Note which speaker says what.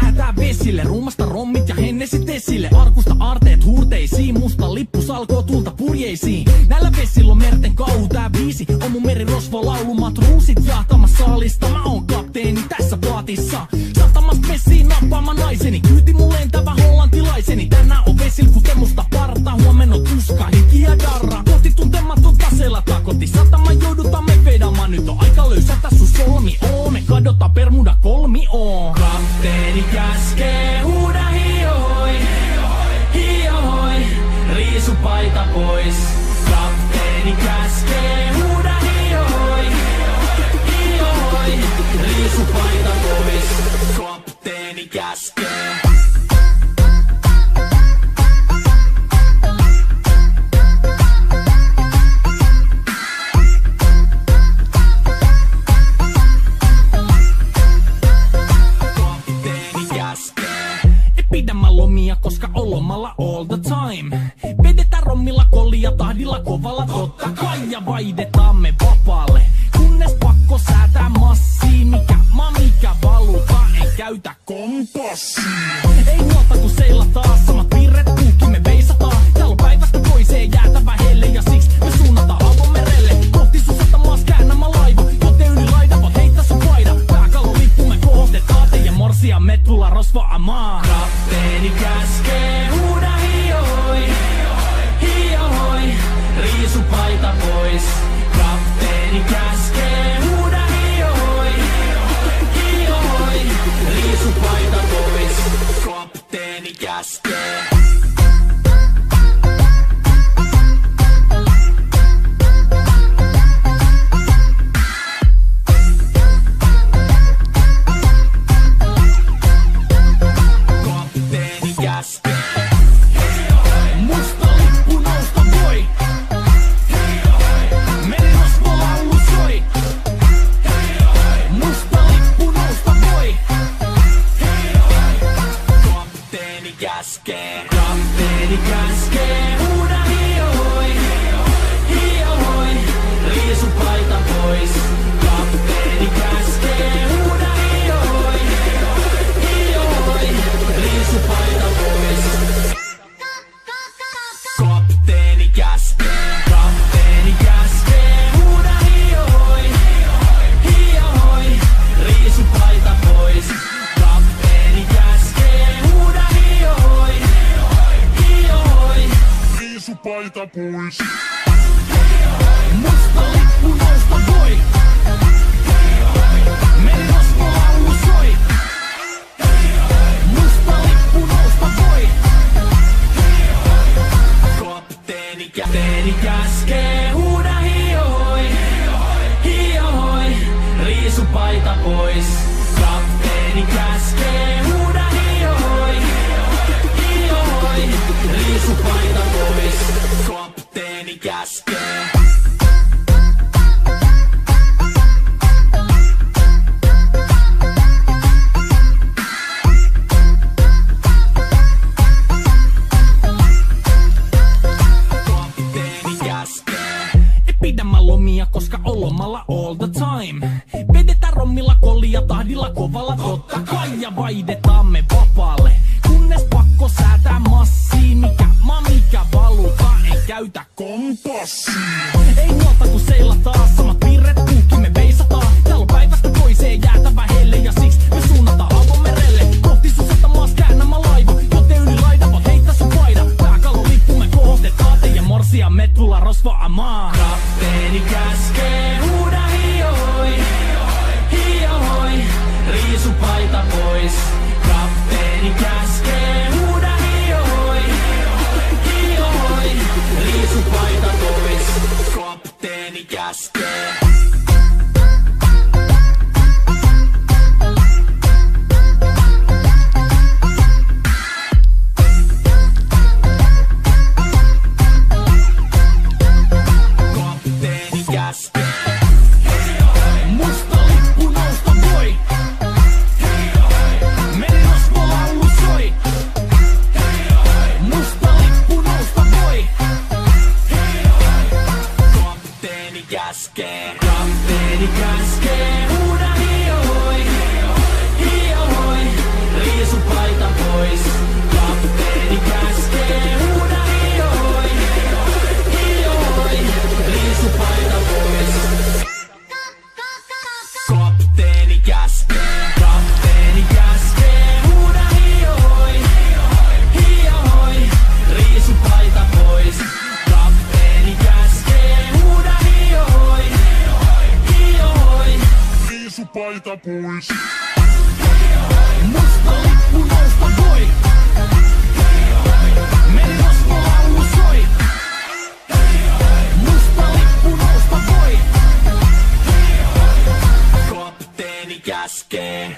Speaker 1: säätää vesille. Ruumasta rommit ja hennesit esille. Arkusta aarteet huurteisiin, musta lippu salkoo tulta purjeisiin. Näillä vesillä on merten kauhu, tää biisi on mun merirosvo laulu. Matruusit jahtamas saalista, mä oon kapteeni tässä paatissa. Sahtamas messiin nappaamaan naiseni, kyyti mun lentävä hollantilaiseni. Tänään on vesil kuten musta parta, huomenna on tuska, hiki ja darra. Kohti tuntematon taseella takoti, satama joudutaan me vedamaan. Nyt on aika löysätä sun solmi oo, me kadotaan Bermuda kolmioon. Kapteeni käskee, huuda hiohoi, hiohoi, riisu paita pois. Kapteeni käskee, huuda hiohoi, hiohoi, riisu paita pois. Kapteeni käskee. Pidämä lomia, koska on lomalla all the time. Vedetään rommilla kollia tahdilla kovalla totta kai. Ja vaihdetaan me vapaalle, kunnes pakko säätää massiin. Mikä valuta, ei käytä kompassia. Ei huolta kun seilataan, samat piirret kuukin me veisataan. Täällä on päivästä toiseen jäätävä helle ja siksi me suunnataan avomerelle. Kohti sun satamaas käännämä laiva, joten yli laida vaan heitä sun paida. Pääkallon lippu me kohostetaan, teidän morsia me tulla rosvaamaan. Kapteeni käskee, huuda hiohoi, hiohoi, riisu paita pois. Kapteeni käskee, huuda hiohoi, hiohoi, riisu paita pois. Kapteeni käskee. Musta lippu nousta voi. Merirosvo laulu soi. Musta lippu nousta voi. Kapteeni käskee. Kapteeni käskee. Huuda hiohoi, hiohoi, riisu paita pois. Kapteeni käskee. Huuda hiohoi, hiohoi, riisu paita pois. Kapteeni käskee. Kapteeni käskee. Huuda hiohoi, hiohoi, riisu paita pois. Kapteeni käskee. Huuda hiohoi, hiohoi, riisu paita pois. Musta lippu nousta voi. Merirosvo laulu soi. Musta lippu nousta voi. Kapteeni käskee, huuda hiohoi, hiohoi, riisu paita pois. Kapteeni käskee, huuda hiohoi, hiohoi, riisu paita pois. Kapteeni käskee. Pidämä lomia, koska on lomalla all the time. Vedetään rommilla kollia tahdilla kovalla totta kai. Ja vaihdetaan me vapaalle, kunnes pakko säätää massiin. Mikä valuta, ei käytä kompassia. Ei huolta kun seilataan, samat piirret kuukin me veisataan. Täällä on päivästä toiseen jäätävä helle ja siksi me suunnataan avomerelle. Kohti sun satamaas käännämä laiva, joten yli laida vaan heitä sun paida. Pääkallon lippu me kohostetaan, teidän morsia me tulla rosvaamaan. Kapteeni käskee, huuda hiohoi, hiohoi, riisu paita pois. Kapteeni käskee, huuda hiohoi, hiohoi, riisu paita pois. Kapteeni käskee. Musta lippu nousta voi. Merirosvo laulu soi. Musta lippu nousta voi. Kapteeni käskee. Kapteeni käskee. Huuda hiohoi, hiohoi, riisu pois. Kapteeni käskee, huuda hiihoi, hiihoi, riisupaita pois. Kapteeni käskee, huuda hiihoi, hiihoi, riisupaita pois. Kapteeni käskee, huuda hiihoi, hiihoi,
Speaker 2: riisupaita pois.
Speaker 1: Musta lippu nousta voi. Merirosvolaulu soi. Musta lippu nousta voi. Kapteeni käskee.